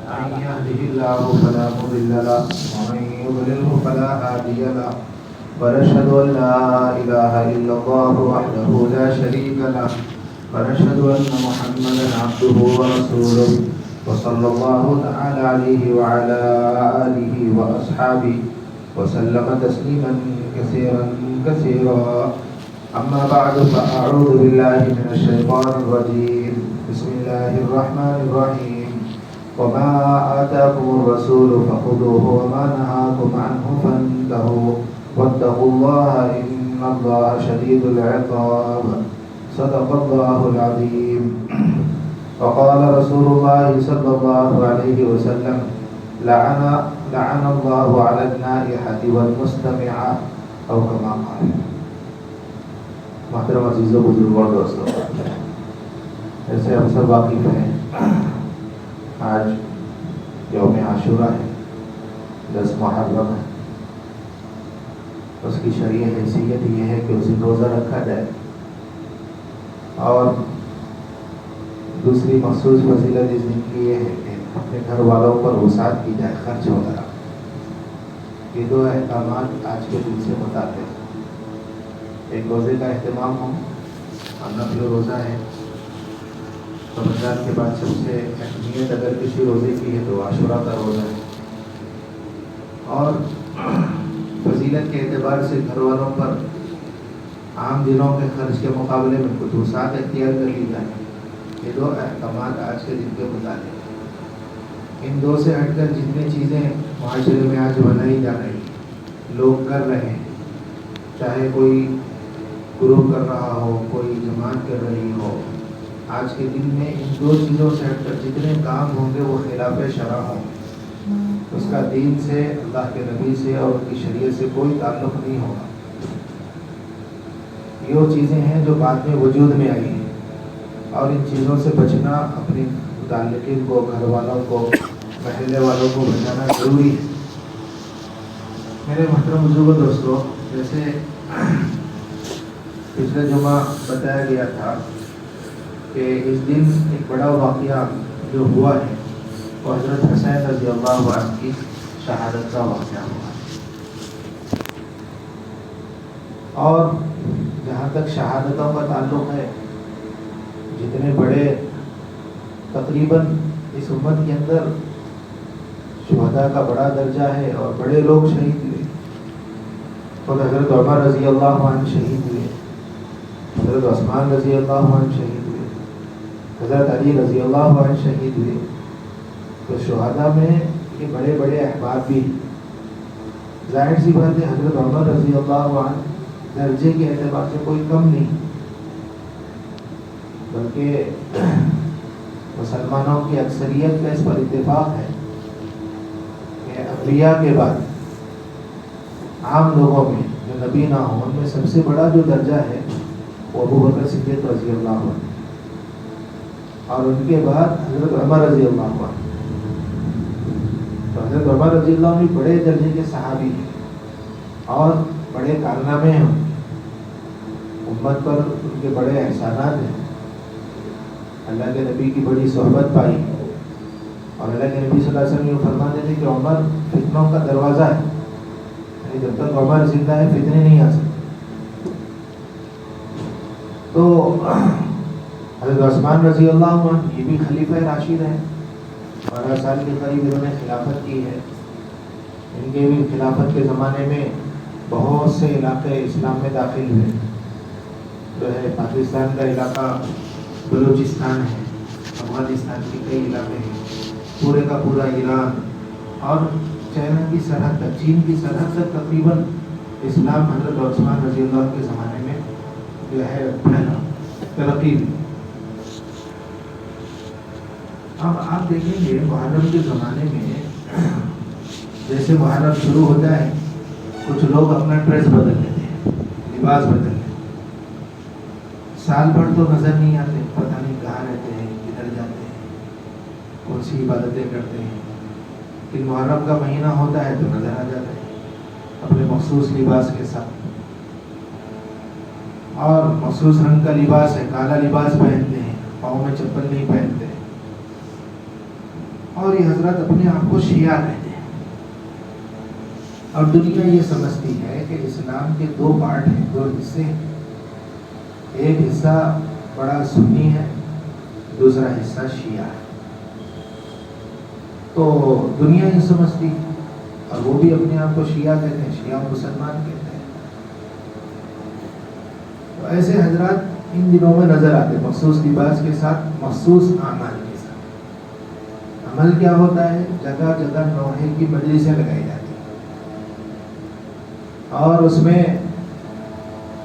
من يهده الله فلا مضل له ومن يضلله فلا هادي له ونشهد أن لا إله إلا الله وحده لا شريك له ونشهد أن محمدا عبده ورسوله وصلى الله تعالى عليه وعلى آله وأصحابه وسلم تسليما كثيرا كثيرا. أما بعد فأعوذ بالله من الشيطان الرجيم. بسم الله الرحمن الرحيم. وما آتاكم الرسول فخذوه وما نهاكم عنه فانتهوا واتقوا الله إن الله شديد العقاب. صدق الله العظيم. وقال رسول الله صلى الله عليه وسلم لعن الله على النائحة والمستمعة أو كما قال. محترم عزیزوں بزرگوں اور دوستوں، جیسے ہم سب واقف ہیں، آج یوم عاشورہ ہے، 10 محرم ہے. اس کی شرعی حیثیت یہ ہے کہ اسے روزہ رکھا جائے، اور دوسری مخصوص فضیلت اس دن کی یہ ہے کہ اپنے گھر والوں پر وسعت کی جائے، خرچ وغیرہ. یہ دو احکامات آج کے دن سے متعلق ہیں. ایک روزے کا اہتمام ہو، اور نفل روزہ ہے. رمضان کے بعد سب سے اہمیت اگر کسی روزے کی ہے تو عاشورہ کا روزہ ہے. اور فضیلت کے اعتبار سے گھر والوں پر عام دنوں کے خرچ کے مقابلے میں کچھ وسعت اختیار کر لی جائے. یہ دو احکامات آج کے دن کے متعلق ہیں. ان دو سے ہٹ کر جتنی چیزیں معاشرے میں آج بنائی جا رہی، لوگ کر رہے ہیں، چاہے کوئی گروہ کر رہا ہو، کوئی جماعت کر رہی ہو، آج کے دن میں ان دو چیزوں سے ہٹ کر جتنے کام ہوں گے وہ خلاف شرع ہوں. اس کا دین سے، اللہ کے نبی سے اور ان کی شریعت سے کوئی تعلق نہیں ہوگا. یہ وہ چیزیں ہیں جو بعد میں وجود میں آئی ہیں، اور ان چیزوں سے بچنا اپنے متعلقین کو، گھر والوں کو، محلے والوں کو بچانا ضروری ہے. میرے محترم بزرگوں دوستوں، جیسے پچھلے جمعہ بتایا گیا تھا کہ اس دن ایک بڑا واقعہ جو ہوا ہے وہ حضرت حسین رضی اللہ عنہ کی شہادت کا واقعہ ہوا. اور جہاں تک شہادتوں کا تعلق ہے، جتنے بڑے تقریباً اس امت کے اندر شہداء کا بڑا درجہ ہے اور بڑے لوگ شہید ہوئے. خود حضرت عمر رضی اللہ عنہ شہید ہوئے، حضرت عثمان رضی اللہ عنہ شہید ہوئے، حضرت علی رضی اللہ عنہ شہید ہوئے. تو شہداء میں یہ بڑے بڑے احباب بھی ہیں. ظاہر سی بات ہے حضرت عمر رضی اللہ عنہ درجے کے اعتبار سے کوئی کم نہیں، بلکہ مسلمانوں کی اکثریت کا اس پر اتفاق ہے کہ انبیاء کے بعد عام لوگوں میں جو نبی نہ ہوں، ان میں سب سے بڑا جو درجہ ہے وہ ابو بکر صدیق رضی اللہ عنہ، اور ان کے بعد حضرت عمر رضی اللہ عنہ. تو حضرت عمر رضی اللہ عنہ بڑے درجے کے صحابی ہیں اور بڑے کارنامے ہیں، امت پر ان کے بڑے احسانات ہیں. اللہ کے نبی کی بڑی صحبت پائی، اور اللہ کے نبی صلی اللہ علیہ وسلم یہ فرماتے تھے کہ عمر فتنوں کا دروازہ ہے، یعنی جب تک عمر زندہ ہے فتنے نہیں آ سکتے. تو حضرت عثمان رضی اللہ عنہ یہ بھی خلیفہ راشد ہیں، 12 سال کے قریب انہوں نے خلافت کی ہے. ان کے بھی خلافت کے زمانے میں بہت سے علاقے اسلام میں داخل ہوئے. جو ہے پاکستان کا علاقہ بلوچستان ہے، افغانستان کے کئی علاقے ہیں، پورے کا پورا ایران اور چائنا کی سرحد تک، چین کی سرحد تک تقریباً اسلام حضرت عثمان رضی اللہ عنہ کے زمانے میں جو ہے پھیلا، ترقی ہوئی. اب آپ دیکھیں گے محرم کے زمانے میں جیسے محرم شروع ہوتا ہے، کچھ لوگ اپنا ڈریس بدل لیتے ہیں، لباس بدل لیتے ہیں. سال بھر تو نظر نہیں آتے، پتہ نہیں کہاں رہتے ہیں، کدھر جاتے ہیں، کون سی عبادتیں کرتے ہیں. لیکن محرم کا مہینہ ہوتا ہے تو نظر آ جاتے ہیں اپنے مخصوص لباس کے ساتھ، اور مخصوص رنگ کا لباس ہے، کالا لباس پہنتے ہیں، پاؤں میں چپل نہیں پہنتے. اور یہ حضرت اپنے آپ کو شیعہ کہتے ہیں. اور دنیا یہ سمجھتی ہے کہ اسلام کے دو پارٹ ہیں، دو حصے ہیں. ایک حصہ بڑا سنی ہے، دوسرا حصہ شیعہ ہے. تو دنیا یہ سمجھتی ہے، اور وہ بھی اپنے آپ کو شیعہ کہتے ہیں، شیعہ مسلمان کہتے ہیں. تو ایسے حضرات ان دنوں میں نظر آتے، مخصوص لباس کے ساتھ، مخصوص اعمال کے ساتھ. عمل کیا ہوتا ہے؟ جگہ جگہ نوحے کی مجلسیں لگائی جاتی ہیں، اور اس میں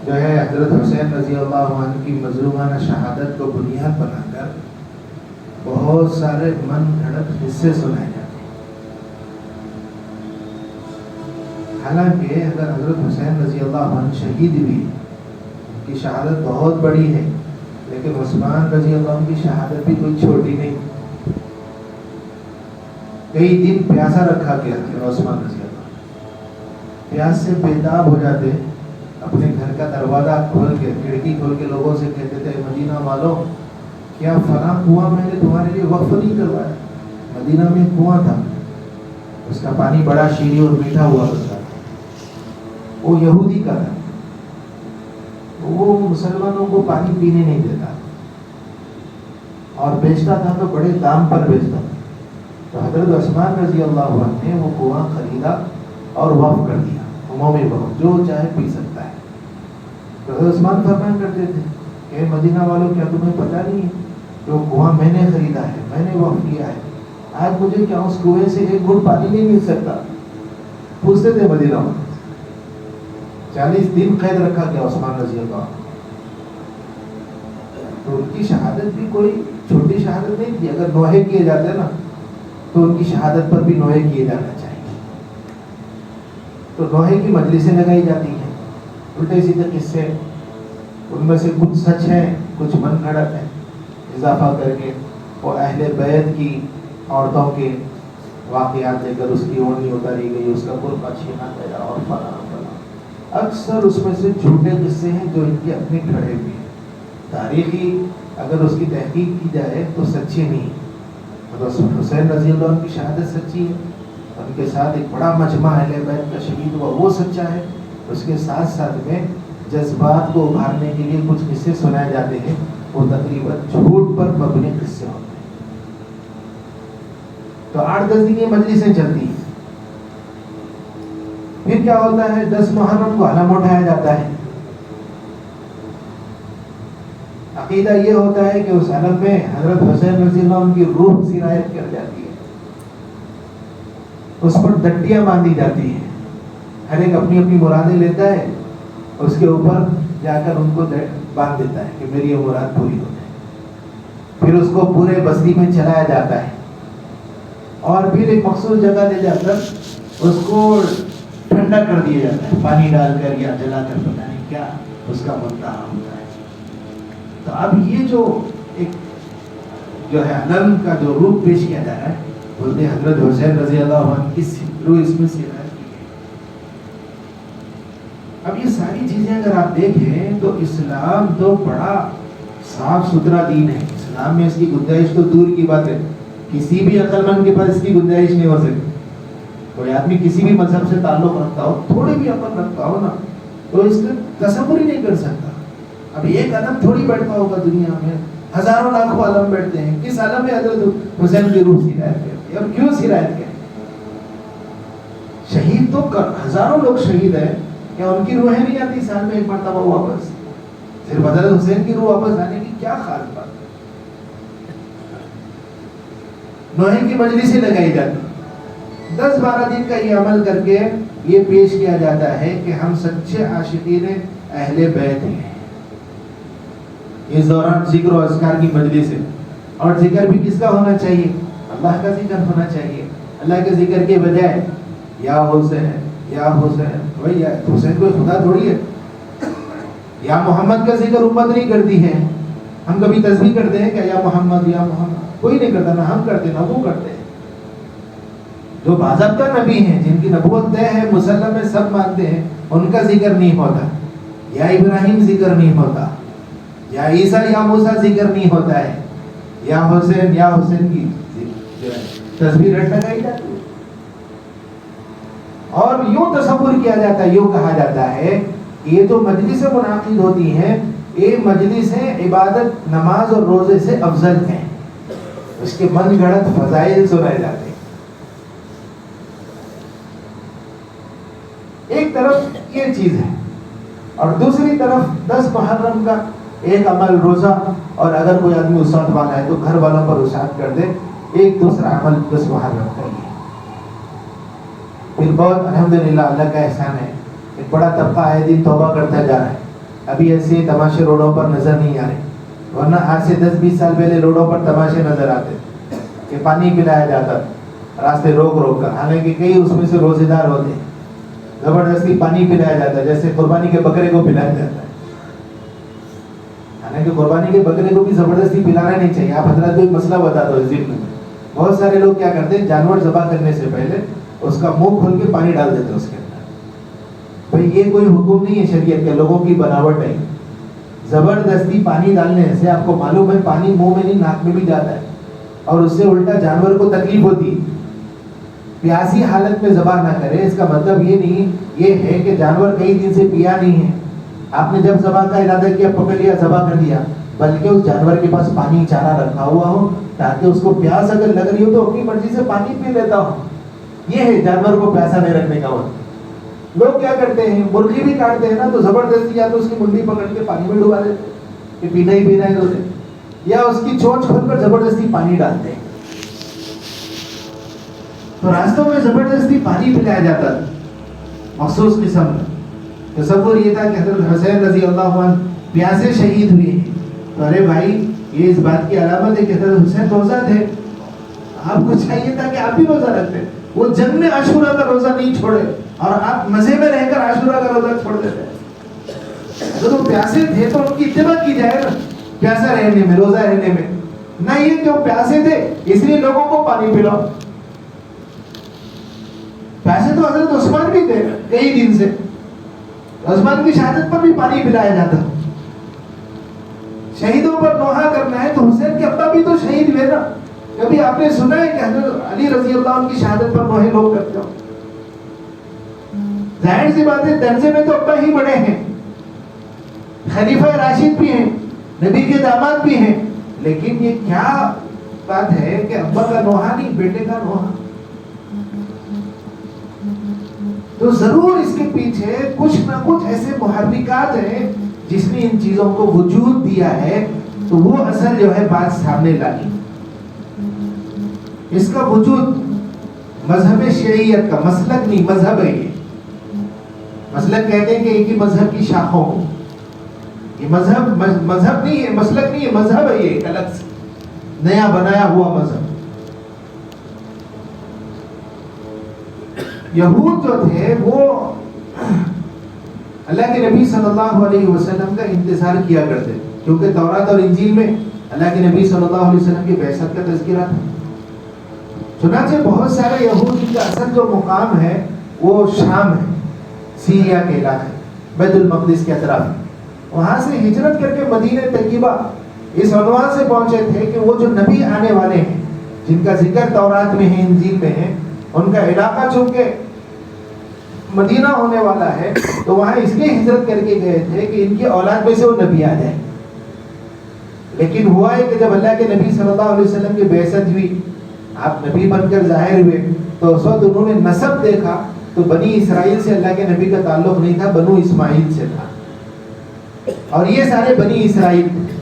جو ہے حضرت حسین رضی اللہ عنہ کی مظلومانہ شہادت کو بنیاد بنا کر بہت سارے من گھڑت قصے سنائے جاتے ہیں. حالانکہ اگر حضرت حسین رضی اللہ عنہ شہید بھی، ان کی شہادت بہت بڑی ہے، لیکن عثمان رضی اللہ عنہ کی شہادت بھی کوئی چھوٹی نہیں. کئی دن پیاسا رکھا گیا کہ عثمان رضی اللہ عنہ پیاس سے بےتاب ہو جاتے، اپنے گھر کا دروازہ کھول کے، کھڑکی کھول کے لوگوں سے کہتے تھے، مدینہ والوں، کیا فلاں کنواں میں نے تمہارے لیے وقف نہیں کروایا؟ مدینہ میں کنواں تھا، اس کا پانی بڑا شیریں اور میٹھا ہوا کرتا تھا، وہ یہودی کا تھا، وہ مسلمانوں کو پانی پینے نہیں دیتا، اور بیچتا تھا تو بڑے دام پر بیچتا تھا. تو حضرت عثمان رضی اللہ عنہ نے وہ کنواں خریدا اور وقف کر دیا، عمومی وقف، جو چاہے پی سکتا ہے. تو حضرت عثمان فرمایا کرتے تھے کہ مدینہ والوں، کیا تمہیں پتہ نہیں ہے کہ وہ کنواں میں نے خریدا ہے، میں نے وقف کیا ہے، آج مجھے کیا اس کنویں سے ایک گھونٹ پانی نہیں مل سکتا؟ پوچھتے تھے مدینہ والوں. 40 دن قید رکھا گیا عثمان رضی اللہ عنہ. تو ان کی شہادت بھی کوئی چھوٹی شہادت نہیں تھی. اگر نوحے کیے جاتے نا تو ان کی شہادت پر بھی نوحے کیے جانا چاہیے. تو نوحے کی مجلسیں لگائی جاتی ہیں، الٹے سیدھے قصے، ان میں سے کچھ سچ ہیں، کچھ من گھڑت ہیں، اضافہ کر کے وہ اہل بیت کی عورتوں کے واقعات لے کر اس کی اونی اتاری گئی، اس کا برقع چھینا گیا، اور فلاں فلاں. اکثر اس میں سے جھوٹے قصے ہیں جو ان کے اپنے کھڑے ہوئے ہیں. تاریخی اگر اس کی تحقیق کی جائے تو سچے نہیں. حسین رضی اللہ عنہ کی شہادت سچی ہے، ان کے ساتھ ایک بڑا مجمع اہل بیت کا شہید ہوا، وہ سچا ہے. اس کے ساتھ ساتھ میں جذبات کو ابھارنے کے لیے کچھ قصے سنائے جاتے ہیں، وہ تقریباً جھوٹ پر مبنی قصے ہوتے ہیں. تو 8-10 دن یہ مجلسیں چلتی ہیں. پھر کیا ہوتا ہے؟ 10 محرم کو علم اٹھایا جاتا ہے. عقیدہ یہ ہوتا ہے کہ اس علم میں حضرت حسین رضی اللہ عنہ کی روح سرایت کر جاتی ہے، اس پر ڈنڈیاں باندھی جاتی ہیں. ہر ایک اپنی اپنی مرادیں لیتا ہے، اس کے اوپر جا کر ان کو باندھ دیتا ہے کہ میری یہ مراد پوری ہو جائے. پھر اس کو پورے بستی میں چلایا جاتا ہے، اور پھر ایک مخصوص جگہ لے جا کر اس کو ٹھنڈا کر دیا جاتا ہے، پانی ڈال کر یا جلا کر، پتہ نہیں کیا اس کا منتہا ہوتا ہے. تو اب یہ جو ایک جو ہے علم کا جو روپ پیش کیا جا رہا ہے، بولتے ہیں حضرت حسین رضی اللہ عنہ کی روح اس میں سے ہے. اب یہ ساری چیزیں اگر آپ دیکھیں تو اسلام تو بڑا صاف ستھرا دین ہے. اسلام میں اس کی گنجائش تو دور کی بات ہے، کسی بھی عقل مند کے پاس اس کی گنجائش نہیں ہو سکتی. کوئی آدمی کسی بھی مذہب سے تعلق رکھتا ہو، تھوڑی بھی عقل رکھتا ہو نا، تو اس کا تصور ہی نہیں کر سکتا. اب ایک علم تھوڑی بیٹھتا ہوگا دنیا میں، ہزاروں لاکھوں علم بیٹھتے ہیں. کس علم میں حضرت حسین کی روح سرایت کرتی ہے، اور کیوں سرایت کرتی ہے؟ شہید تو ہزاروں لوگ شہید ہیں، کیا ان کی روحیں نہیں آتی سال میں ایک مرتبہ واپس؟ صرف حضرت حسین کی روح واپس آنے کی کیا خاص بات ہے؟ نوحے کی مجلسیں لگائی جاتی، 10-12 دن کا یہ عمل کر کے یہ پیش کیا جاتا ہے کہ ہم سچے عاشقین اہل بیت ہیں. اس دوران ذکر و اذکار کی مجلس ہے، اور ذکر بھی کس کا ہونا چاہیے؟ اللہ کا ذکر ہونا چاہیے. اللہ کے ذکر کے بجائے یا حسین یا حسین، بھائی حسین کوئی خدا تھوڑی ہے. یا محمد کا ذکر امت نہیں کرتی ہے. ہم کبھی تسبیح کرتے ہیں کہ یا محمد یا محمد؟ کوئی نہیں کرتا، نہ ہم کرتے نہ وہ کرتے ہیں. جو باضابطہ نبی ہیں، جن کی نبوت طے ہے، مسلم ہے، سب مانتے ہیں، ان کا ذکر نہیں ہوتا. یا ابراہیم ذکر نہیں ہوتا، یا عیسیٰ یا موسیٰ ذکر نہیں ہوتا ہے، یا حسین کی جو ہے تسبیح رٹ لگائی جاتی ہے. اور یوں تصور کیا جاتا ہے، یوں کہا جاتا ہے کہ یہ جو مجلس منعقد ہوتی ہیں یہ مجلس عبادت، نماز اور روزے سے افضل ہیں. اس کے من گھڑت فضائل سنائے جاتے ہیں. ایک طرف یہ چیز ہے، اور دوسری طرف 10 محرم کا ایک عمل روزہ، اور اگر کوئی آدمی وسعت والا ہے تو گھر والوں پر وسعت کر دے. ایک دوسرا عمل 10 محرم کا ہی ہے. پھر بہت الحمدللہ اللہ کا احسان ہے، ایک بڑا طبقہ آئے دن توبہ کرتا جا رہا ہے. ابھی ایسے تماشے روڈوں پر نظر نہیں آ رہے، ورنہ آج سے 10-20 سال پہلے روڈوں پر تماشے نظر آتے کہ پانی پلایا جاتا راستے روک روک کر. حالانکہ کئی اس میں سے روزے دار ہوتے ہیں، زبردستی پانی پلایا جاتا ہے جیسے قربانی کے بکرے کو پلایا جاتا ہے. حالانکہ قربانی کے بکرے کو بھی زبردستی پلانا نہیں چاہیے. آپ حضرات کو ایک مسئلہ بتا دو. اس ضمن میں بہت سارے لوگ کیا کرتے ہیں، جانور ذبح کرنے سے پہلے اس کا منہ کھول کے پانی ڈال دیتے ہیں اس کے اندر. بھائی یہ کوئی حکم نہیں ہے شریعت کا، لوگوں کی بناوٹ ہے. زبردستی پانی ڈالنے سے آپ کو معلوم ہے پانی منہ میں نہیں ناک میں بھی جاتا ہے، اور اس سے الٹا جانور کو تکلیف ہوتی ہے. پیاسی حالت میں ذبح نہ کرے، اس کا مطلب یہ نہیں یہ ہے کہ جانور کئی دن سے پیا نہیں ہے، آپ نے جب ذبح کا ارادہ کیا پکڑ لیا ذبح کر دیا، بلکہ اس جانور کے پاس پانی چارہ رکھا ہوا ہو تاکہ اس کو پیاس اگر لگ رہی ہو تو اپنی مرضی سے پانی پی لیتا ہو. یہ ہے جانور کو پیاسا نہیں رکھنے کا وقت. لوگ کیا کرتے ہیں، مرغی بھی کاٹتے ہیں نا تو زبردستی یا تو اس کی منڈی پکڑ کے پانی میں ڈبا دیتے کہ پینا ہی پینا ہے اسے، یا اس کی چونچ کھول کر زبردستی پانی ڈالتے ہیں. تو راستوں میں زبردستی پانی پلایا جاتا تھا مخصوص قسم کا. تصور یہ تھا کہ حضرت حسین رضی اللہ عنہ پیاسے شہید ہوئے ہیں. تو ارے بھائی یہ اس بات کی علامت ہے کہ حضرت حسین روزہ تھے، آپ کو چاہیے تھا کہ آپ بھی روزہ رکھتے. وہ جنگ میں عاشورہ کا روزہ نہیں چھوڑے اور آپ مزے میں رہ کر عاشورہ کا روزہ چھوڑ دیتے. اگر وہ پیاسے تھے تو ان کی اتباع کی جائے نا، پیاسا رہنے میں، روزہ رہنے میں. نہ یہ کہ وہ پیاسے تھے اس لیے لوگوں کو پانی پلاؤ. پیاسے تو حضرت عثمان بھی تھے کئی دن سے، عثمان کی شہادت پر بھی پانی پلایا جاتا. شہیدوں پر نوحہ کرنا ہے تو حسین کے ابا بھی تو شہید ہوئے نا. کبھی آپ نے سنا ہے کہ حضرت علی رضی اللہ عنہ کی شہادت پر نوحے لوگ کرتے ہو؟ ظاہر سی بات ہے درجے میں تو ابا ہی بڑے ہیں، خلیفہ راشد بھی ہیں، نبی کے داماد بھی ہیں، لیکن یہ کیا بات ہے کہ ابا کا نوحہ نہیں بیٹے کا نوحہ. تو ضرور اس کے پیچھے کچھ نہ کچھ ایسے محرکات ہیں جس نے ان چیزوں کو وجود دیا ہے. تو وہ اثر جو ہے بات سامنے لائی. اس کا وجود مذہب شیعیت کا مسلک نہیں، مذہب ہے. یہ مسلک کہتے ہیں کہ ایک ہی مذہب کی شاخوں کو، یہ مذہب نہیں ہے، مسلک نہیں ہے، مذہب ہے. یہ ایک الگ سے نیا بنایا ہوا مذہب. یہود جو تھے وہ اللہ کے نبی صلی اللہ علیہ وسلم کا انتظار کیا کرتے، کیونکہ تورات اور انجیل میں اللہ کے نبی صلی اللہ علیہ وسلم کی بعثت کا تذکرہ تھا. چنانچہ بہت سارے یہود کا اصل جو مقام ہے وہ شام ہے، سیریا کے علاقے، بیت المقدس کے اطراف. وہاں سے ہجرت کر کے مدینہ طیبہ اس عنوان سے پہنچے تھے کہ وہ جو نبی آنے والے ہیں جن کا ذکر تورات میں ہے، انجیل میں ہے، ان کا علاقہ چونکہ مدینہ ہونے والا ہے تو وہاں اس لیے ہجرت کر کے گئے تھے کہ ان کی اولاد میں سے وہ نبی آ جائے. لیکن ہوا ہے کہ جب اللہ کے نبی صلی اللہ علیہ وسلم کی بعثت ہوئی، آپ نبی بن کر ظاہر ہوئے، تو اس وقت انہوں نے نسب دیکھا تو بنی اسرائیل سے اللہ کے نبی کا تعلق نہیں تھا، بنو اسماعیل سے تھا، اور یہ سارے بنی اسرائیل تھے.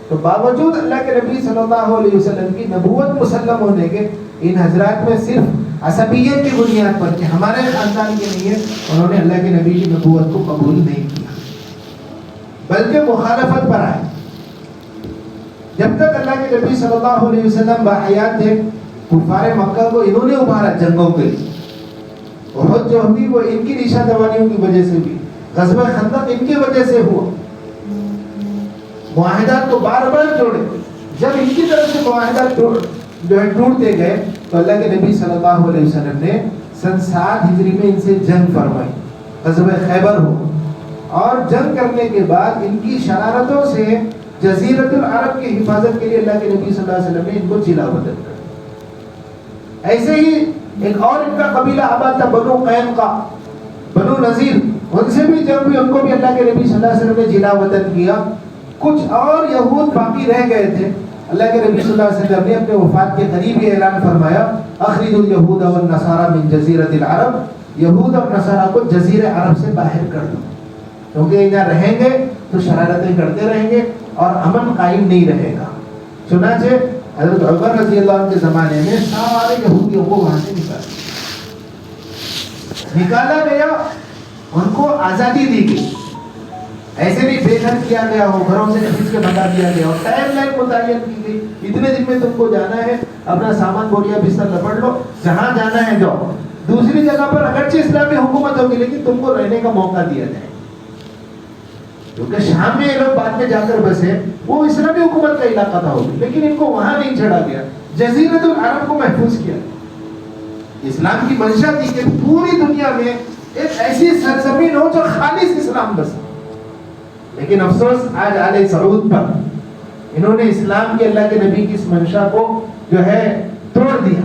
تو باوجود اللہ کے نبی صلی اللہ علیہ وسلم کی نبوت مسلم ہونے کے، ان حضرات میں صرف عصبیت کی بنیاد پر کہ ہمارے خاندان کے نہیں ہے، انہوں نے اللہ کے نبی کی نبوت کو قبول نہیں کیا، بلکہ مخالفت پر آئے. جب تک اللہ کے نبی صلی اللہ علیہ وسلم باحیات تھے، کفار مکہ کو انہوں نے ابھارا جنگوں کے لیے. احد جو ہوئی وہ ان کی ریشہ دوانیوں کی وجہ سے ہوئی، غزوہ خندق ان کی وجہ سے ہوا. معاہدات کو بار بار جوڑے. جب ان کی طرف سے معاہدات جو ہے ٹوٹتے گئے تو اللہ کے نبی صلی اللہ علیہ وسلم نے سن 7 ہجری میں ان سے جنگ فرمائی، غزوہ خیبر ہو. اور جنگ کرنے کے بعد ان کی شرارتوں سے جزیرۃ العرب کی حفاظت کے لیے اللہ کے نبی صلی اللہ علیہ وسلم نے ان کو جلا وطن کر دیا. ایسے ہی ایک اور ان کا قبیلہ آباد تھا بنو قینقاع، بنو نذیر، ان سے بھی جب بھی ان کو بھی اللہ کے نبی صلی اللہ علیہ وسلم نے جلا وطن کیا. کچھ اور یہود باقی رہ گئے تھے. اللہ کے نبی صلی اللہ علیہ وسلم نے اپنے وفات کے قریب یہ اعلان فرمایا اخرجوا اليهود والنصارى من جزیرۃ العرب، یہود اور نصارہ کو جزیرہ عرب سے باہر کر دو، کیونکہ ادھر رہیں گے تو شرارتیں کرتے رہیں گے اور امن قائم نہیں رہے گا. چنانچہ حضرت عمر رضی اللہ عنہ کے زمانے میں سارے یہودیوں کو وہاں سے نکالا گیا، ان کو آزادی دی گئی. ایسے نہیں بے گھر کیا گیا ہو، گھروں سے کھینچ کے بھگا دیا گیا ہو. ٹائم لائن متعین کی گئی، اتنے دن میں تم کو جانا ہے، اپنا سامان بوریا بستر لپٹ لو، جہاں جانا ہے جاؤ. دوسری جگہ پر اگرچہ اسلامی حکومت ہوگی لیکن تم کو رہنے کا موقع دیا جائے، کیونکہ شام میں یہ لوگ بعد میں جا کر بسے، وہ اسلامی حکومت کا علاقہ تھا ہوگی، لیکن ان کو وہاں نہیں چھڑا گیا، جزیرۃ العرب کو محفوظ کیا. اسلام کی منشا تھی کہ پوری دنیا میں ایک ایسی سرزمین ہو جو خالص اسلام بس. لیکن افسوس آج آل سعود پر، انہوں نے اسلام کے اللہ کے نبی کی اس منشا کو جو ہے توڑ دیا.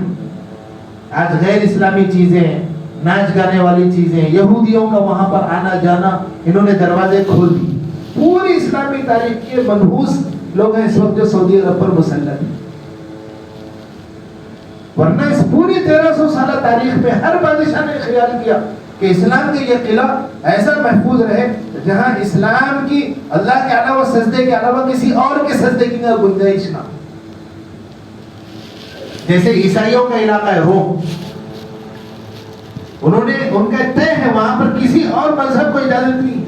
آج غیر اسلامی چیزیں، ناچ گانے والی چیزیں، یہودیوں کا وہاں پر آنا جانا، انہوں نے دروازے کھول دی. پوری اسلامی تاریخ کے منحوس لوگ ہیں اس وقت جو سعودی عرب پر مسلط ہیں. ورنہ اس پوری 1300 سالہ تاریخ میں ہر بادشاہ نے خیال کیا کہ اسلام کے یہ قلعہ ایسا محفوظ رہے جہاں اسلام کی اللہ کے علاوہ سجدے کے علاوہ کسی اور کے سجدے کی گنجائش نہ. جیسے عیسائیوں کا علاقہ ہے روم، انہوں نے ان کا طے ہے وہاں پر کسی اور مذہب کو اجازت نہیں.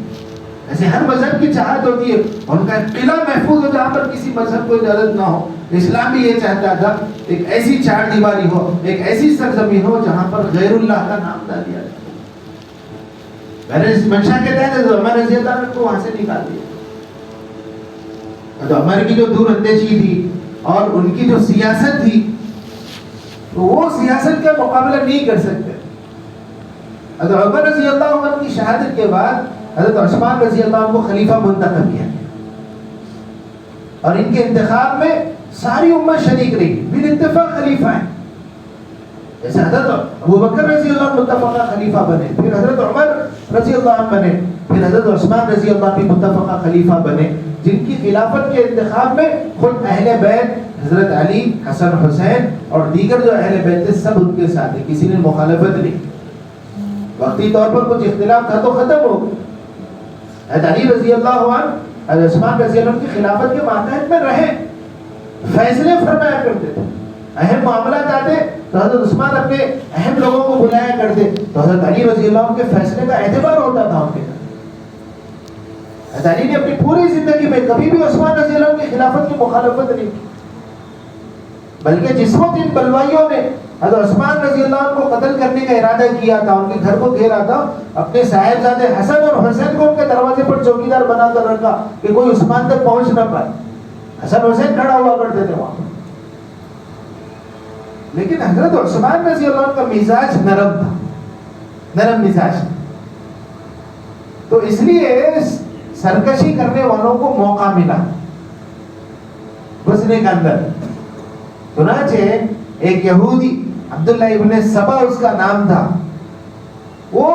ایسے ہر مذہب کی چاہت ہوتی ہے ان کا قلعہ محفوظ ہو جہاں پر کسی مذہب کو اجازت نہ ہو. اسلام بھی یہ چاہتا تھا ایک ایسی چار دیواری ہو، ایک ایسی سرزمین ہو جہاں پر غیر اللہ کا نام نہ لیا جائے. میں نے اس منشا کے تحت عمر رضی اللہ عنہ کو وہاں سے نکال دیا. تو عمر کی جو دور اندیشی تھی اور ان کی جو سیاست تھی وہ سیاست کا مقابلہ نہیں کر سکتے. حضرت عمر رضی اللہ عنہ کی شہادت کے بعد حضرت عثمان رضی اللہ عنہ کو خلیفہ منتخب کیا گیا اور ان کے انتخاب میں ساری امت شریک رہی، بال اتفاق خلیفہ ہیں. جیسے حضرت ابوبکر رضی اللہ عنہ متفقہ خلیفہ بنے، پھر حضرت عمر رضی اللہ عنہ بنے، پھر حضرت عثمان رضی اللہ عنہ متفقہ خلیفہ بنے، جن کی خلافت کے انتخاب میں خود اہل بیت حضرت علی، حسن، حسین اور دیگر جو اہل بیت تھے سب ان کے ساتھ ہیں، کسی نے مخالفت نہیں. وقتی طور پر کچھ اختلاف تھا تو ختم ہو گیا. حضرت علی رضی اللہ عنہ، حضرت عثمان رضی اللہ عنہ کی خلافت کے ماتحت میں رہے، فیصلے فرمایا کرتے تھے. اہم معاملات آتے تو حضرت عثمان اپنے اہم لوگوں کو بلایا کرتے تو حضرت علی رضی اللہ عنہ کے فیصلے کا اعتبار ہوتا تھا ان کے ساتھ. حضرت علی نے اپنی پوری زندگی میں کبھی بھی عثمان رضی اللہ عنہ کی خلافت کی مخالفت نہیں کی، بلکہ جس وقت ان بلوائیوں نے حضرت عثمان رضی اللہ عنہ کو قتل کرنے کا ارادہ کیا تھا، ان کے گھر کو گھیرا تھا، اپنے صاحبزادے حسن اور حسین کو ان کے دروازے پر چوکیدار بنا کر رکھا کہ کوئی عثمان تک پہنچ نہ پائے. حسن حسین کھڑا ہوا کرتے تھے وہاں. لیکن حضرت عثمان رضی اللہ عنہ کا مزاج نرم تھا، نرم مزاج، تو اس لیے سرکشی کرنے والوں کو موقع ملا گھسنے کے اندر. چنانچہ ایک یہودی عبداللہ ابن سبا اس کا نام تھا، وہ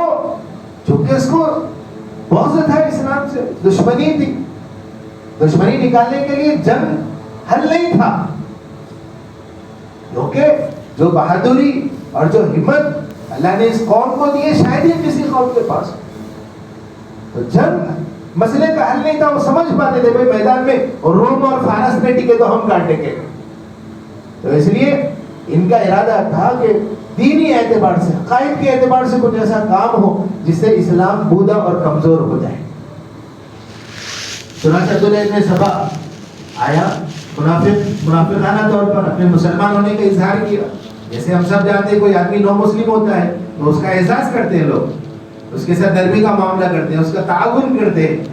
چونکہ اس کو بغض تھا اسلام سے، دشمنی تھی، دشمنی نکالنے کے لیے جنگ حل نہیں تھا، کیونکہ جو بہادری اور جو ہمت اللہ نے اس قوم کو دی ہے شاید ہی کسی قوم کے پاس. تو جنگ مسئلے کا حل نہیں تھا. وہ سمجھ پاتے تھے بھائی میدان میں روم اور فارس میں ٹکے تو ہم کہاں ٹکے. تو اس لیے ان کا ارادہ تھا کہ دینی اعتبار سے، عقائد کے اعتبار سے کچھ ایسا کام ہو جس سے اسلام بودا اور کمزور ہو جائے. چنانچہ عبداللہ ابن سبا آیا، منافقانہ طور پر اپنے مسلمان ہونے کا اظہار کیا. جیسے ہم سب جانتے ہیں کوئی آدمی نو مسلم ہوتا ہے تو اس کا اعزاز کرتے ہیں لوگ، اس کے ساتھ نرمی کا معاملہ کرتے ہیں، اس کا تعاون کرتے ہیں.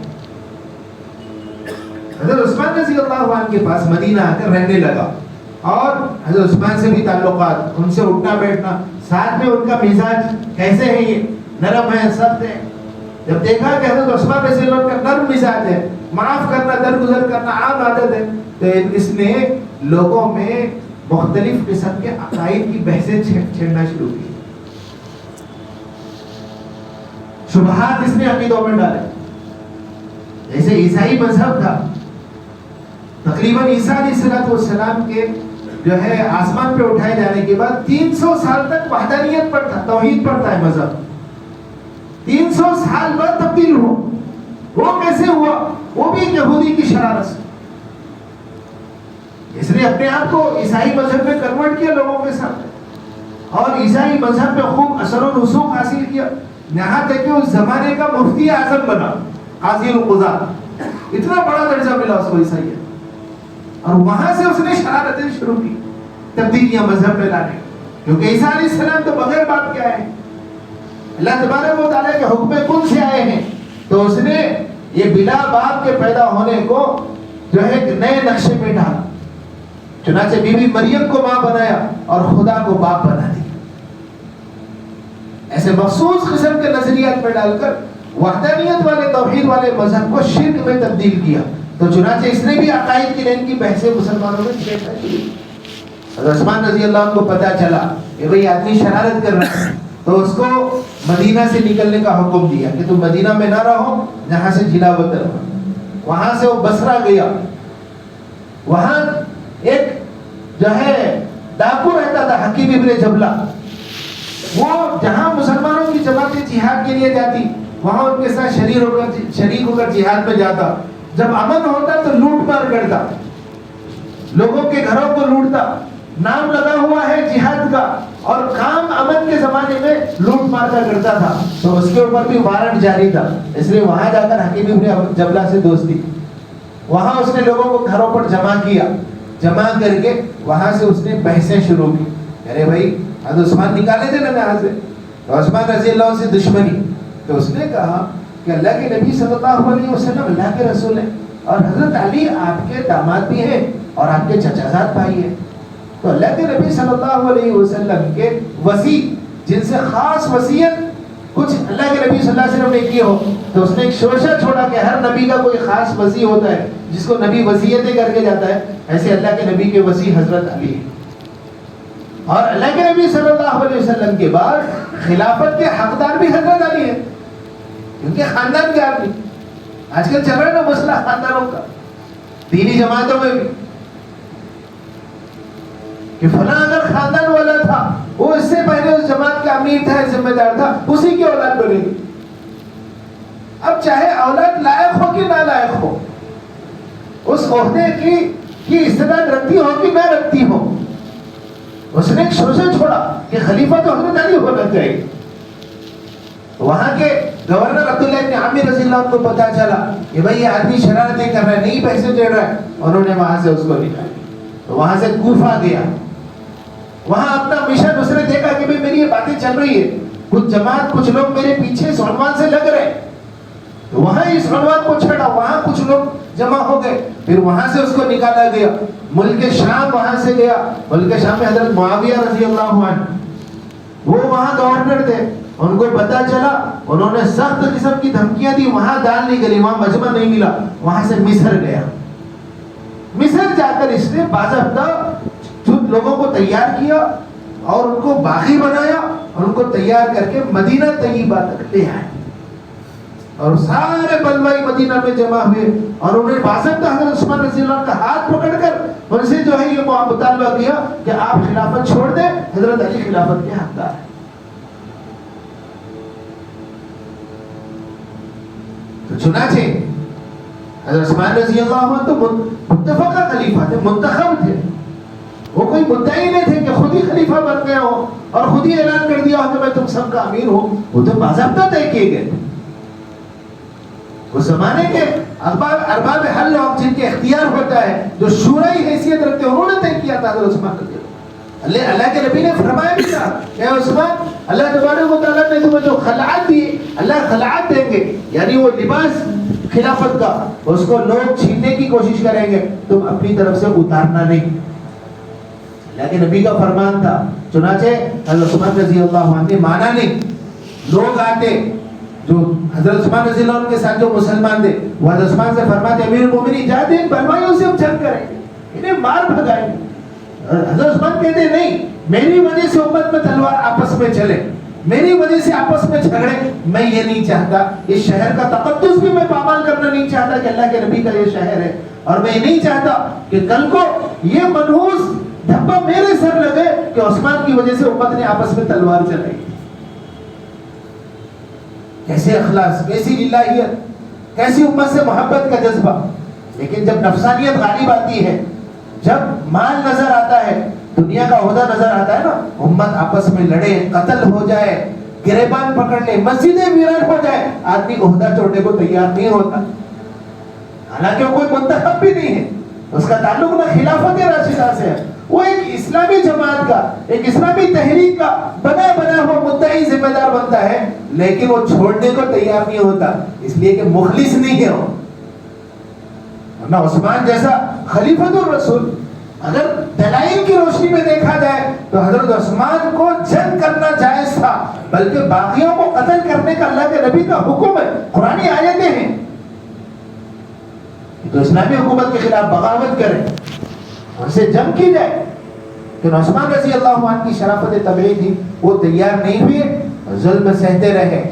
حضرت عثمان رضی اللہ عنہ کے پاس مدینہ آ کر رہنے لگا اور حضرت عثمان سے بھی تعلقات، ان سے اٹھنا بیٹھنا، ساتھ میں ان کا مزاج کیسے ہے، یہ نرم ہے، سخت ہے. جب دیکھا کہ حضرت عثمان رضی اللہ عنہ کا نرم مزاج ہے، معاف کرنا، درگزر کرنا عام عادت ہے، تو اس نے لوگوں میں مختلف قسم کے عقائد کی بحثیں چھیڑنا شروع کی. شبہات اس نے عقیدوں میں ڈالے. جیسے عیسائی مذہب تھا، تقریباً عیسیٰ علیہ السلام کے جو ہے آسمان پہ اٹھائے جانے کے بعد 300 سال تک وحدانیت پر تھا، توحید پر تھا مذہب. 300 سال بعد تبدیل ہو. وہ کیسے ہوا؟ وہ بھی یہودی کی شرارت سے. اس نے اپنے آپ کو عیسائی مذہب میں کنورٹ کیا لوگوں کے سامنے، اور عیسائی مذہب میں خوب اثر و رسوخ حاصل کیا، یہاں تک کہ اس زمانے کا مفتی اعظم بنا، قاضی القضاۃ. اتنا بڑا درجہ ملا اس کو عیسائیت. اور وہاں سے اس نے شرارتیں شروع کی، تبدیلیاں مذہب میں لانے. کیونکہ عیسیٰ علیہ السلام تو بغیر باپ کے آئے ہیں، اللہ تبارک و تعالیٰ کے حکم کن سے آئے ہیں. تو اس نے یہ بلا باپ کے پیدا ہونے کو جو ہے ایک نئے نقشے میں ڈالا. چنانچہ بی بی مریم کو ماں بنایا اور خدا کو باپ بنا دیا. ایسے مخصوص قسم کے نظریات میں ڈال کر وحدانیت والے توحید والے مذہب کو شرک میں تبدیل کیا. تو چنانچہ اس نے بھی عقائد کی لین کی بحثیں مسلمانوں میں چھیڑنا کی. حضرت عثمان رضی اللہ عنہ کو پتہ چلا کہ بھئی آدمی شرارت کر رہا ہے، تو اس کو مدینہ سے نکلنے کا حکم دیا کہ تم مدینہ میں نہ رہو، جہاں سے جلا وطن رہو. وہاں سے وہ بصرہ گیا. وہاں ایک جو ہے ڈاکو رہتا تھا، حکیم ابن جبلہ. وہ جہاں مسلمانوں کی جماعتیں جہاد کے لیے جاتی، وہاں ان کے ساتھ شریک ہو کر جہاد میں جاتا. جب امن ہوتا تو لوٹ مار کرتا، لوگوں کے گھروں کو لوٹتا. نام لگا ہوا ہے جہاد کا، اور کام امن کے زمانے میں لوٹ مار کا کرتا تھا. تو اس کے اوپر بھی وارنٹ جاری تھا، اس لیے وہاں جا کر حکیم ابن جبلہ سے دوستی. وہاں اس نے لوگوں کو گھروں پر جمع کیا. جمع کر کے وہاں سے اس نے بحثیں شروع کی. ارے بھائی حضرت عثمان نکالے تھے نا یہاں سے، تو عثمان رضی اللہ عنہ سے دشمنی. تو اس نے کہا کہ اللہ کے نبی صلی اللہ علیہ وسلم اللہ کے رسول ہیں، اور حضرت علی آپ کے داماد بھی ہیں اور آپ کے چچا زاد بھائی ہیں. تو اللہ کے نبی صلی اللہ علیہ وسلم کے وصی جن سے خاص وصیت کچھ اللہ کے نبی صلی اللہ علیہ وسلم نے کی ہو، تو اس نے ایک شوشہ چھوڑا کہ ہر نبی کا کوئی خاص وصی ہوتا ہے جس کو نبی وصیتیں کر کے جاتا ہے. ایسے اللہ کے نبی کے وصی حضرت علی ہیں، اور اللہ کے نبی صلی اللہ علیہ وسلم کے بعد خلافت کے حقدار بھی حضرت علی ہیں. کیونکہ خاندان کے آدمی آج کل چل رہا ہے نا مسئلہ خاندانوں کا، دینی جماعتوں میں بھی، کہ فلاں اگر خاندان والا تھا، وہ اس سے پہلے اس جماعت کا امیر تھا، ذمہ دار تھا، اسی کی اولاد بنے گی. اب چاہے اولاد لائق ہو کہ نہ لائق ہو، اس عہدے کی استعداد رکھتی ہو کہ نہ رکھتی ہو، اس نے ایک شوشہ چھوڑا کہ خلیفہ تو حضرت علی ہونا چاہیے. وہاں کے گورنر عبداللہ ابن عامر رضی اللہ عنہ کو پتا چلا کہ بھئی یہ آدمی شرارتیں کر رہا ہے، نہیں پیسے دے رہا ہے. انہوں نے وہاں سے اس کو نکالا. تو وہاں سے کوفہ گیا. وہاں اپنا مشن اس نے دیکھا کہ بھئی میری یہ باتیں چل رہی ہے، کچھ جماعت کچھ لوگ میرے پیچھے اس عنوان سے لگ رہے ہیں. تو وہاں اس عنوان کو چھڑا، وہاں کچھ لوگ جمع ہو گئے. پھر وہاں سے اس کو نکالا گیا. ملک شام وہاں سے گیا. ملک شام میں حضرت معاویہ رضی اللہ عنہ وہ وہاں گورنر تھے. ان کو پتا چلا، انہوں نے سخت قسم کی دھمکیاں دی. وہاں دال نہیں گلی، وہاں مجمع نہیں ملا. وہاں سے مصر گیا. مصر جا کر اس نے باضابطہ لوگوں کو تیار کیا اور ان کو باغی بنایا، اور ان کو تیار کر کے مدینہ طیبہ تک لے آئے. اور سارے بلوائی مدینہ میں جمع ہوئے، اور انہوں نے باضابطہ حضرت عثمان رضی اللہ عنہ کا ہاتھ پکڑ کر ان سے جو ہے یہ مطالبہ کیا کہ آپ خلافت چھوڑ دیں، حضرت علی خلافت کے حقدار ہیں. تو چنانچہ حضرت عثمان رضی اللہ عنہ تو متفقہ خلیفہ تھے، منتخب تھے. وہ کوئی مدعی نہیں تھے کہ خود ہی خلیفہ بن گئے ہو اور خود ہی اعلان کر دیا ہو کہ میں تم سب کا امیر ہوں. وہ تو باضابطہ طے کیے گئے. اس زمانے کے ارباب حل وقت جن کے اختیار ہوتا ہے، جو شورائی حیثیت رکھتے ہیں، انہوں نے طے کیا تھا حضرت عثمان رضی اللہ. اللہ کے نبی نے فرمایا بھی تھا کہ عثمان، اللہ تبارک و تعالیٰ نے تمہیں جو خلعت دی، اللہ خلعت دیں گے، یعنی وہ لباس خلافت کا اس کو لوگ چھیننے کی کوشش کریں گے، تم اپنی طرف سے اتارنا نہیں. اللہ کے نبی کا فرمان تھا. چنانچہ حضرت عثمان رضی اللہ عنہ نے مانا نہیں. لوگ آتے جو حضرت عثمان رضی اللہ عنہ کے ساتھ جو مسلمان تھے، وہ حضرت عثمان سے فرماتے امیر المومنین جا دیں بلوائیوں سے ہم جنگ کریں گے، انہیں مار بھگائیں گے. حضرت عثمان کہتے ہیں نہیں، میری وجہ سے امت میں تلوار آپس میں چلے، میری وجہ سے آپس میں جھگڑے، میں یہ نہیں چاہتا. اس شہر کا تقدس بھی میں پامال کرنا نہیں چاہتا کہ اللہ کے نبی کا یہ شہر ہے. اور میں نہیں چاہتا کہ کل کو یہ منحوس دھبا میرے سر لگے کہ عثمان کی وجہ سے امت نے آپس میں تلوار چلائی. کیسے اخلاص، کیسی الہیت، کیسی امت سے محبت کا جذبہ. لیکن جب نفسانیت غالب آتی ہے، جب مال نظر آتا ہے، دنیا کا عہدہ نظر آتا ہے نا، امت آپس میں لڑے، قتل ہو جائے، گریبان پکڑ لے، مسجدیں ویران ہو جائے، آدمی عہدہ چھوڑنے کو تیار نہیں ہوتا. حالانکہ وہ کوئی منتخب بھی نہیں ہے، اس کا تعلق نہ خلافت راشدہ سے ہے، وہ ایک اسلامی جماعت کا، ایک اسلامی تحریک کا بنا ہوا مدعی ذمہ دار بنتا ہے، لیکن وہ چھوڑنے کو تیار نہیں ہوتا، اس لیے کہ مخلص نہیں ہے وہ. ورنہ عثمان جیسا خلیفۃ الرسول، اگر دلائل کی روشنی میں دیکھا جائے تو حضرت عثمان کو جنگ کرنا جائز تھا، بلکہ باغیوں کو قتل کرنے کا اللہ کے نبی کا حکم ہے، قرآنی آیتیں ہیں. تو اسلامی حکومت کے خلاف بغاوت کریں، ان سے جنگ کی جائے. کہ عثمان رضی اللہ عنہ کی شرافت طبعی تھی، وہ تیار نہیں ہوئے، ظلم سہتے رہے،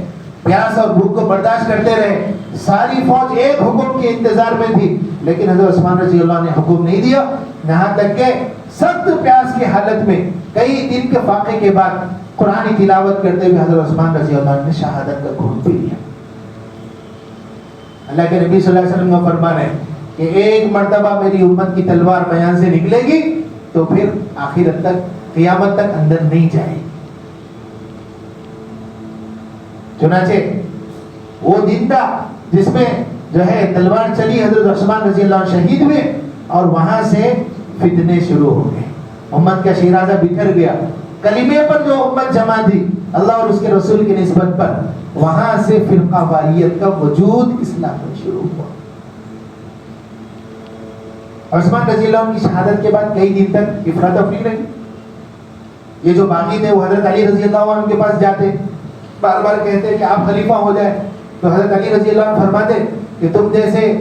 پیاس اور بھوک کو برداشت کرتے رہے. ساری فوج ایک حکم کے انتظار میں تھی، لیکن حضرت عثمان رضی اللہ نے حکم نہیں دیا. یہاں تک کہ سخت پیاس کی حالت میں کئی دن کے فاقے کے بعد قرآن تلاوت کرتے ہوئے حضرت عثمان رضی اللہ عنہ نے شہادت کا گھونٹ پی لیا. اللہ کے نبی صلی اللہ علیہ وسلم کا فرمان ہے کہ ایک مرتبہ میری امت کی تلوار بیان سے نکلے گی تو پھر آخرت تک، قیامت تک اندر نہیں جائے گی. چنانچہ وہ دن تھا جس میں جو ہے تلوار چلی، حضرت عثمان رضی اللہ عنہ شہید ہوئے، اور وہاں سے فتنے شروع ہو گئے. امت کا شیرازہ بکھر گیا. کلمے پر جو امت جمع تھی اللہ اور اس کے رسول کی نسبت پر، وہاں سے فرقہ واریت کا وجود اسلام میں شروع ہوا. عثمان رضی اللہ عنہ کی شہادت کے بعد کئی دن تک افراتفری رہی. یہ جو باغی تھے وہ حضرت علی رضی اللہ عنہ کے پاس جاتے، بار بار کہتے کہ آپ خلیفہ ہو جائے. تو حضرت علی رضی اللہ عنہ فرماتے کہ تم جیسے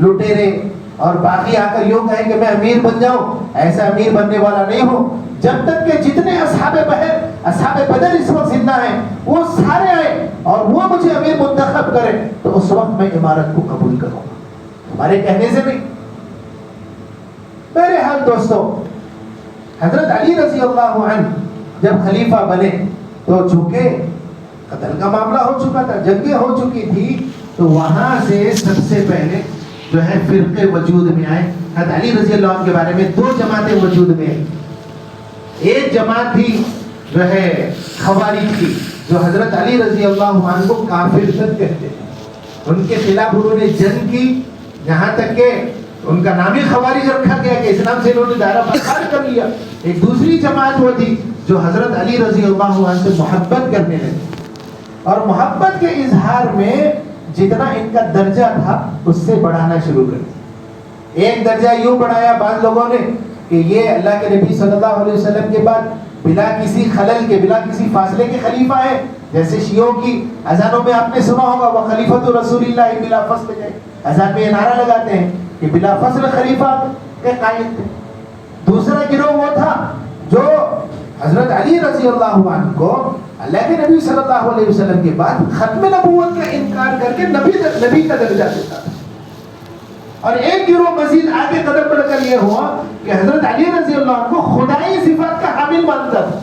لٹیرے اور باقی آ کر یوں کہیں کہ میں امیر بن جاؤں، ایسا امیر بننے والا نہیں ہوں. جب تک کہ جتنے اصحاب بدر اس وقت زندہ ہیں وہ سارے آئے اور وہ مجھے امیر منتخب کرے تو اس وقت میں امارت کو قبول کروں گا، ہمارے کہنے سے نہیں. بہرحال دوستو، حضرت علی رضی اللہ عنہ جب خلیفہ بنے تو چونکہ قتل کا معاملہ ہو چکا تھا، جنگیں ہو چکی تھی، تو وہاں سے سب سے پہلے جو ہے فرقے وجود میں آئے. حضرت علی رضی اللہ عنہ کے بارے میں دو جماعتیں وجود میں ہیں. ایک جماعت تھی جو ہے خوارج کی، جو حضرت علی رضی اللہ عنہ کو کافر تک کہتے ہیں. ان کے خلاف انہوں نے جنگ کی، یہاں تک کہ ان کا نام ہی خوارج رکھا گیا کہ اسلام سے انہوں نے دائرہ برقرار کر لیا. ایک دوسری جماعت وہ تھی جو حضرت علی رضی اللہ عنہ سے محبت کرنے لگے، اور محبت کے اظہار میں جتنا ان کا درجہ تھا اس سے بڑھانا شروع کر دیا. ایک درجہ یوں بڑھایا بعض لوگوں نے کہ یہ اللہ کے نبی صلی اللہ علیہ وسلم کے بعد بلا کسی خلل کے، بلا کسی فاصلے کے خلیفہ ہے. جیسے شیعوں کی اذانوں میں آپ نے سنا ہوگا وہ خلیفۃ رسول اللہ بلا فصل ہے، اذان میں یہ نعرہ لگاتے ہیں کہ بلا فصل خلیفہ کے قائل تھے. دوسرا گروہ وہ تھا جو حضرت علی رضی اللہ عنہ کو اللہ کے نبی صلی اللہ علیہ وسلم کے بعد ختم نبوت کا انکار کر کے نبی کا درجہ دیتا تھا. اور ایک گروہ مزید آگے قدم بڑھ کر یہ ہوا کہ حضرت علی رضی اللہ عنہ کو خدائی صفات کا حامل مانتا تھا.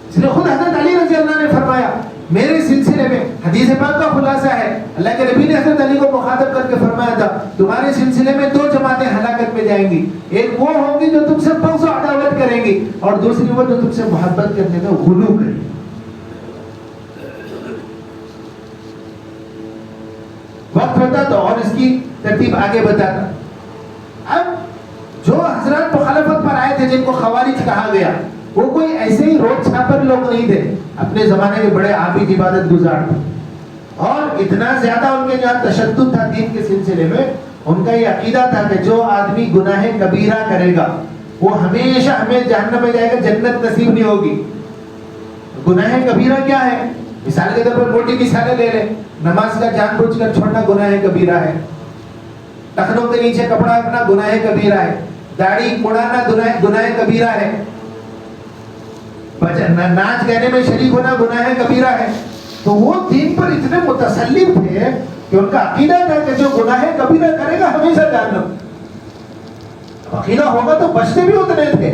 اس لیے خود حضرت علی رضی اللہ عنہ نے فرمایا میرے سلسلے میں، حدیث پاک کا خلاصہ ہے، اللہ کے نبی نے حضرت علی کو مخاطب کر کے فرمایا تھا تمہارے سلسلے میں دو جماعتیں ہلاکت میں جائیں گی. ایک وہ ہوں گی جو تم سے بغض و عداوت کریں گی، اور دوسری وہ جو تم سے محبت کرنے میں غلو کریں گی. وقت ہوتا تو اور اس کی ترتیب آگے بتاتا. اب جو حضرات مخالفت پر آئے تھے جن کو خوارج کہا گیا، وہ کوئی ایسے ہی روڈ چھاپر لوگ نہیں تھے، اپنے زمانے کے بڑے عابد عبادت گزار تھے، اور اتنا زیادہ ان کے جہاں تشدد تھا دین کے سلسلے میں. ان کا یہ عقیدہ تھا کہ جو آدمی گناہ کبیرہ کرے گا وہ ہمیشہ ہمیں جہنم میں جائے گا، جنت نصیب نہیں ہوگی. گناہ کبیرہ کیا ہے؟ مثال کے طور پر موٹی مثالیں لے لیں. نماز کا جان بوجھ کر چھوڑنا گناہ کبیرہ ہے، ٹخنوں کے نیچے کپڑا رکھنا گناہ کبیرہ ہے، داڑھی مڑانا گناہ کبیرہ ہے، ناچ گانے میں شریک ہونا گناہ کبیرہ ہے. تو وہ دین پر اتنے متسلم تھے کہ ان کا عقیدہ تھا کہ جو گناہ کبیرہ کرے گا ہمیشہ جہنم. عقیدہ ہوگا تو بچتے بھی اتنے تھے،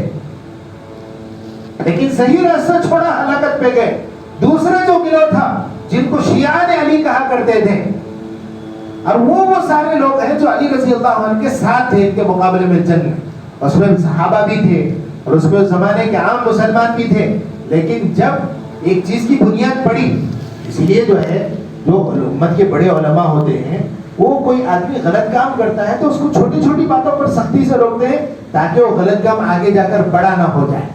لیکن صحیح راستہ چھوڑا، ہلاکت پہ گئے. دوسرا جو گروہ تھا جن کو شیعان علی کہا کرتے تھے، اور وہ سارے لوگ ہیں جو علی رضی اللہ عنہ کے ساتھ تھے ان کے مقابلے میں جنگ میں. اس میں صحابہ بھی تھے اور اس میں زمانے کے عام مسلمان بھی تھے. لیکن جب ایک چیز کی بنیاد پڑی، اس لیے جو ہے جو امت کے بڑے علماء ہوتے ہیں وہ کوئی آدمی غلط کام کرتا ہے تو اس کو چھوٹی چھوٹی باتوں پر سختی سے روکتے ہیں تاکہ وہ غلط کام آگے جا کر بڑا نہ ہو جائے.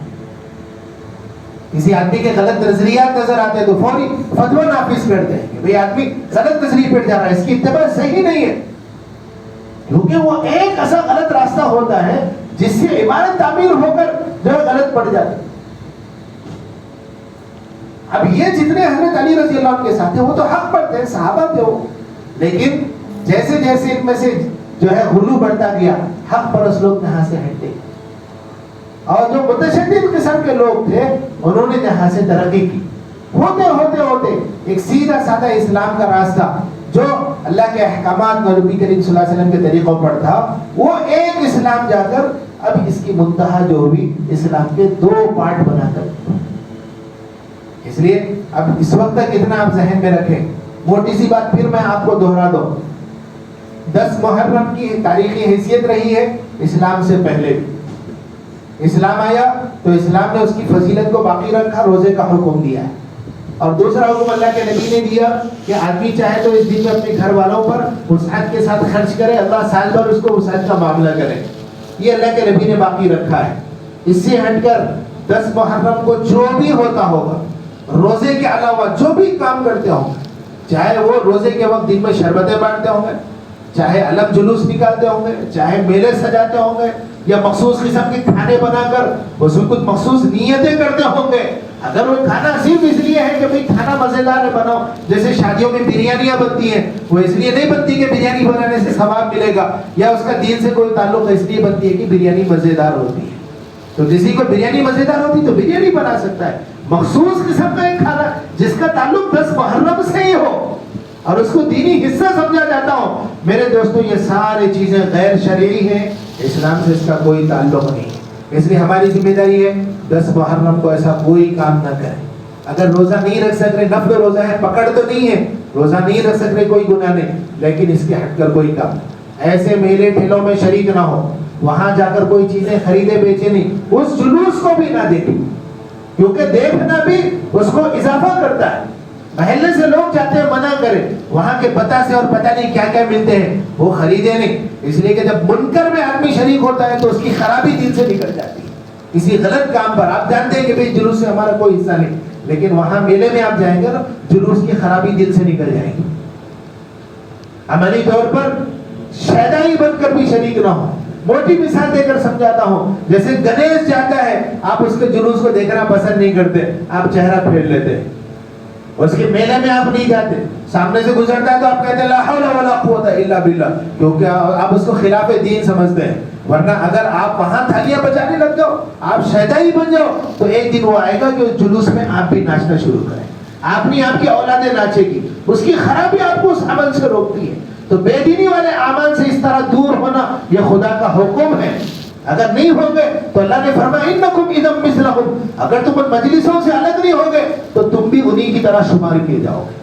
کسی آدمی کے غلط نظریات نظر آتے ہیں تو فوری فتویٰ نافذ کرتے ہیں کہ بھئی آدمی غلط نظریے پر جا رہا ہے، اس کی اتباع صحیح نہیں ہے. کیونکہ وہ ایک ایسا غلط راستہ ہوتا ہے جس سے عبادت تعمیر ہو کر جو ہے غلط پڑ جاتی. اب یہ جتنے حضرت علی رضی اللہ عنہ کے ساتھ ہیں وہ تو حق پر تھے، صحابہ تھے وہ، لیکن جیسے جیسے ان میں سے جو ہے غلو بڑھتا گیا، حق پرست لوگ یہاں سے ہٹتے، اور جو متشدد قسم کے لوگ تھے انہوں نے یہاں سے ترقی کی. ہوتے ہوتے ہوتے ایک سیدھا سادہ اسلام کا راستہ جو اللہ کے احکامات اور نبی کریم صلی اللہ علیہ وسلم کے طریقوں پر تھا، وہ ایک اسلام جا کر اب اس کی منتہا جو ہوئی اسلام کے 2 پارٹ بنا کر. اس لیے اب اس وقت تک اتنا آپ ذہن میں رکھیں. موٹی سی بات پھر میں آپ کو دہرا دوں، 10 محرم کی تاریخی حیثیت رہی ہے اسلام سے پہلے بھی. اسلام آیا تو اسلام نے اس کی فضیلت کو باقی رکھا، روزے کا حکم دیا ہے. اور دوسرا حکم اللہ کے نبی نے دیا کہ آدمی چاہے تو اس دن میں اپنے گھر والوں پر وسعت کے ساتھ خرچ کرے، اللہ سال بھر اس کو وسعت کا معاملہ کرے. یہ اللہ کے نبی نے باقی رکھا ہے. اس سے ہٹ کر 10 محرم کو جو بھی ہوتا ہوگا، روزے کے علاوہ جو بھی کام کرتے ہوں گے، چاہے وہ روزے کے وقت دن میں شربتیں بانٹتے ہوں گے، چاہے علم جلوس نکالتے ہوں گے، چاہے میلے سجاتے ہوں گے، یا مخصوص قسم کے کھانے بنا کر اس میں کچھ مخصوص نیتیں کرتے ہوں گے. اگر وہ کھانا صرف اس لیے ہے کہ بھئی کھانا مزیدار بناؤ، جیسے شادیوں میں بریانیاں بنتی ہیں، وہ اس لیے نہیں بنتی کہ بریانی بنانے سے ثواب ملے گا یا اس کا دین سے کوئی تعلق، اس لیے بنتی ہے کہ بریانی مزیدار ہوتی ہے. تو کسی کو بریانی مزیدار ہوتی تو بریانی بنا سکتا ہے. مخصوص قسم کا ایک کھانا جس کا تعلق 10 محرم سے ہی ہو اور اس کو دینی حصہ سمجھا جاتا ہو. میرے دوستو یہ ساری چیزیں غیر شرعی ہیں، اسلام سے اس کا کوئی تعلق نہیں ہے. اس لیے ہماری ذمہ داری ہے 10 محرم کو ایسا کوئی کام نہ کریں. اگر روزہ نہیں رکھ سک رہے، نفل روزہ ہے، پکڑ تو نہیں ہے، روزہ نہیں رکھ سک رہے، کوئی گناہ نہیں، لیکن اس کے ہٹ کر کوئی کام نہیں. ایسے میلے ٹھیلوں میں شریک نہ ہو، وہاں جا کر کوئی چیزیں خریدے بیچے نہیں، اس جلوس کو بھی نہ دیکھیں کیونکہ دیکھنا بھی اس کو اضافہ کرتا ہے. محلے سے لوگ جاتے ہیں، منع کریں، وہاں کے پتہ سے اور پتہ نہیں کیا کیا ملتے ہیں، وہ خریدے نہیں. اس لیے کہ جب منکر میں آدمی شریک ہوتا ہے تو اس کی خرابی دل سے نکل جاتی ہے. کسی غلط کام پر آپ جانتے ہیں کہ بھئی جلوس سے ہمارا کوئی حصہ نہیں، لیکن وہاں میلے میں آپ جائیں گے نا، جلوس کی خرابی دل سے نکل جائے گی. عملی طور پر شیدائی بن کر بھی شریک نہ ہو. موٹی مثال دے کر سمجھاتا ہوں، جیسے گنیش جاتا ہے، آپ اس کے جلوس کو دیکھنا پسند نہیں کرتے، آپ چہرہ پھیر لیتے. اس کے میلے میں آپ نہیں جاتے، سامنے سے گزرتا ہے تو آپ کہتے ہیں لا حول ولا قوت الا باللہ، کیونکہ آپ اس کو خلاف دین سمجھتے ہیں. ورنہ اگر آپ وہاں تھالیاں بجانے لگ جاؤ، آپ شیدائی بن جاؤ، تو ایک دن وہ آئے گا کہ جلوس میں آپ بھی ناچنا شروع کریں. آپ نہیں، آپ کی اولادیں ناچے گی. اس کی خرابی آپ کو اس عمل سے روکتی ہے. تو بے دینی والے اعمال سے اس طرح دور ہونا یہ خدا کا حکم ہے. اگر نہیں ہوں گے تو اللہ نے فرمایا انکم اذا مثلہم، اگر تم ان مجلسوں سے الگ نہیں ہوگے تو تم بھی انہی کی طرح شمار کیے جاؤ گے.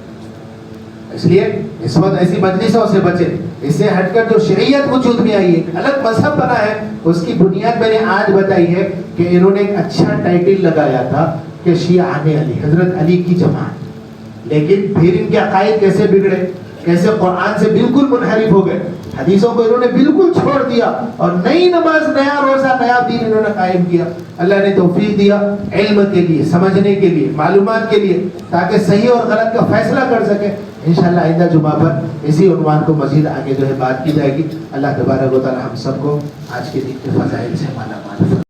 اس لیے اس وقت ایسی مجلسوں سے بچے. اس سے ہٹ کر جو شریعت وجود میں آئی ہے، ایک الگ مذہب بنا ہے، اس کی بنیاد میں نے آج بتائی ہے کہ انہوں نے ایک اچھا ٹائٹل لگایا تھا کہ شیعان علی، حضرت علی کی جماعت. لیکن پھر ان کے عقائد کیسے بگڑے، کیسے قرآن سے بالکل منحرف ہو گئے، حدیثوں کو انہوں نے بالکل چھوڑ دیا اور نئی نماز، نیا روزہ، نیا دین انہوں نے قائم کیا. اللہ نے توفیق دیا علم کے لیے، سمجھنے کے لیے، معلومات کے لیے، تاکہ صحیح اور غلط کا فیصلہ کر سکے. انشاءاللہ آئندہ جمعہ پر اسی عنوان کو مزید آگے جو ہے بات کی جائے گی. اللہ تبارک و تعالی ہم سب کو آج کے دن کے فضائل سے مالا مال